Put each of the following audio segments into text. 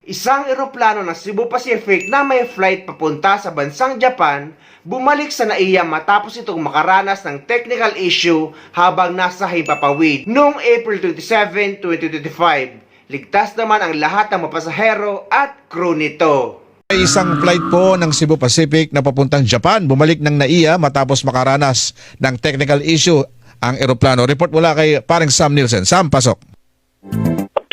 Isang eroplano ng Cebu Pacific na may flight papunta sa bansang Japan, bumalik sa NAIA matapos itong makaranas ng technical issue habang nasa himpapawid noong April 27, 2025. Ligtas naman ang lahat ng mga pasahero at crew nito. Isang flight po ng Cebu Pacific na papuntang Japan bumalik ng NAIA matapos makaranas ng technical issue ang eroplano. Report mula kay paring Sam Nielsen. Sam, pasok.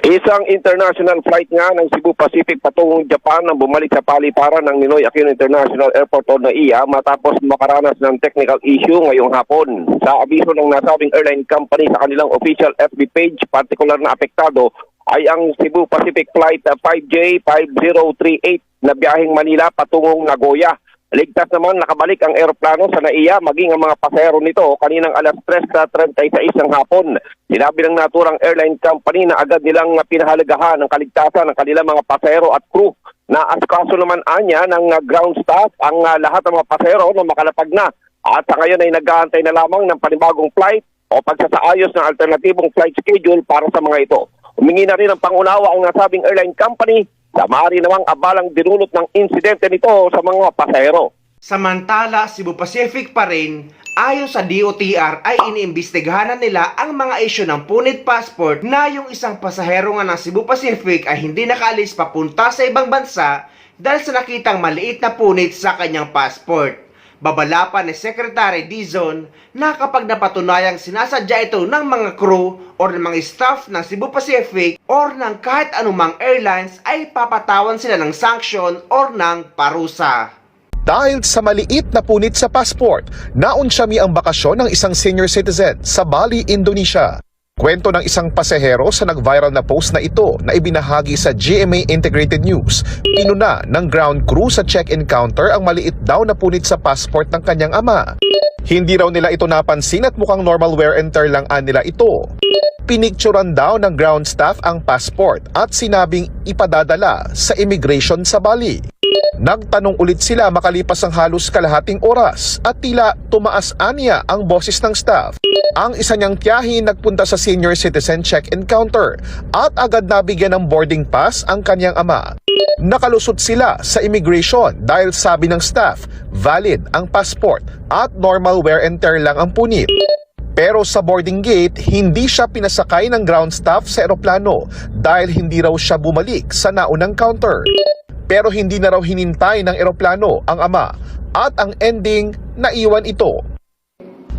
Isang international flight nga ng Cebu Pacific patungong Japan ang bumalik sa paliparan ng Ninoy Aquino International Airport o NAIA matapos makaranas ng technical issue ngayong hapon. Sa abiso ng nasabing airline company sa kanilang official FB page, partikular na apektado ay ang Cebu Pacific Flight 5J5038 na biyaheng Manila patungong Nagoya. Ligtas naman nakabalik ang eroplano sa NAIA maging ang mga pasahero nito kaninang alas 3:36 ng hapon. Sinabi ng naturang airline company na agad nilang pinahalagahan ang kaligtasan ng kanilang mga pasahero at crew. Naasikaso naman anya ng ground staff ang lahat ng mga pasahero na makalapag na. At sa ngayon ay nag-aantay na lamang ng panibagong flight o pagsasaayos ng alternatibong flight schedule para sa mga ito. Humingi na rin ng pangunawa ang nasabing airline company sa maaari namang abalang dinulot ng insidente nito sa mga pasahero. Samantala, Cebu Pacific pa rin, ayon sa DOTR ay iniimbestigahan nila ang mga issue ng punit passport na yung isang pasahero nga ng Cebu Pacific ay hindi nakaalis papunta sa ibang bansa dahil sa nakitang maliit na punit sa kanyang passport. Babala pa ni Secretary Dizon na kapag napatunayang sinasadya ito ng mga crew o ng mga staff ng Cebu Pacific or ng kahit anumang airlines ay papatawan sila ng sanction or ng parusa. Dahil sa maliit na punit sa passport, naunsyami ang bakasyon ng isang senior citizen sa Bali, Indonesia. Kwento ng isang pasahero sa nag-viral na post na ito na ibinahagi sa GMA Integrated News. Inuna ng ground crew sa check-in counter ang maliit daw na punit sa passport ng kanyang ama. Hindi raw nila ito napansin at mukhang normal wear and tear lang nila ito. Pinicturan daw ng ground staff ang passport at sinabing ipadadala sa immigration sa Bali. Nagtanong ulit sila makalipas ang halos kalahating oras at tila tumaas anya ang boses ng staff. Ang isa niyang tiyahin nagpunta sa senior citizen check-in counter at agad nabigyan ng boarding pass ang kanyang ama. Nakalusot sila sa immigration dahil sabi ng staff, valid ang passport at normal wear and tear lang ang punit. Pero sa boarding gate, hindi siya pinasakay ng ground staff sa eroplano dahil hindi raw siya bumalik sa naunang counter. Pero hindi na raw hinintay ng eroplano ang ama at ang ending, naiwan ito.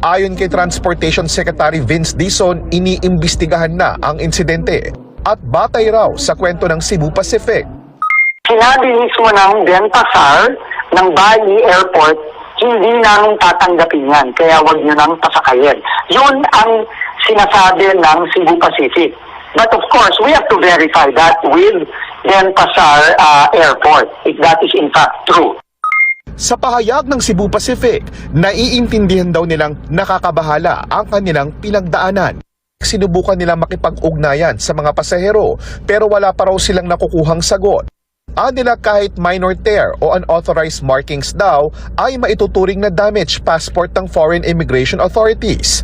Ayon kay Transportation Secretary Vince Dizon, iniimbestigahan na ang insidente at batay raw sa kwento ng Cebu Pacific. Sinabi mismo ng Denpasar ng Bali Airport, hindi namin tatanggapin yan, kaya wag nyo nang pasakayin. Yun ang sinasabi ng Cebu Pacific. But of course, we have to verify that with Denpasar Airport, if that is in fact true. Sa pahayag ng Cebu Pacific, naiintindihan daw nilang nakakabahala ang kanilang pinagdaanan. Sinubukan nilang makipag-ugnayan sa mga pasahero pero wala pa raw silang nakukuhang sagot. Nila kahit minor tear o unauthorized markings daw ay maituturing na damage passport ng foreign immigration authorities.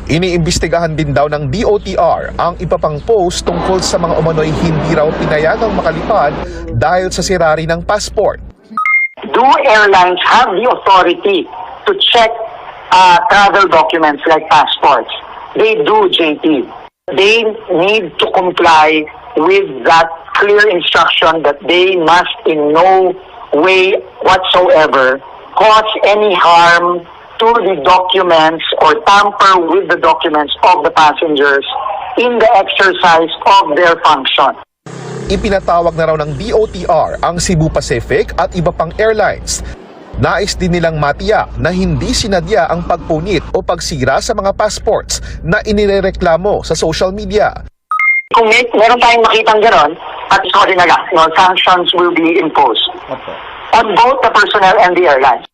Iniimbestigahan din daw ng DOTR ang iba pang post tungkol sa mga umano'y hindi raw pinayagang makalipad dahil sa sirari ng passport. Do airlines have the authority to check travel documents like passports? They do, JP. They need to comply with that clear instruction that they must in no way whatsoever cause any harm to the documents or tamper with the documents of the passengers in the exercise of their function. Ipinatawag na raw ng DOTR ang Cebu Pacific at iba pang airlines. Nais din nilang matiyak na hindi sinadya ang pagpunit o pagsira sa mga passports na inireklamo sa social media. Kung meron tayong makitang gano'n, at sorry na lang, sanctions will be imposed on both the personnel and the airlines.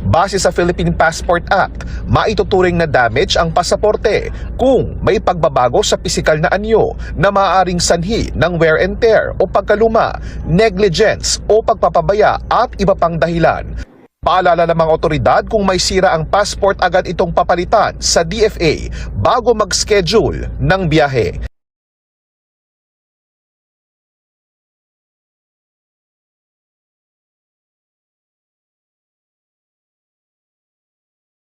Base sa Philippine Passport Act, maituturing na damage ang pasaporte kung may pagbabago sa pisikal na anyo na maaaring sanhi ng wear and tear o pagkaluma, negligence o pagpapabaya at iba pang dahilan. Paalala ng mga otoridad kung may sira ang passport agad itong papalitan sa DFA bago mag-schedule ng biyahe.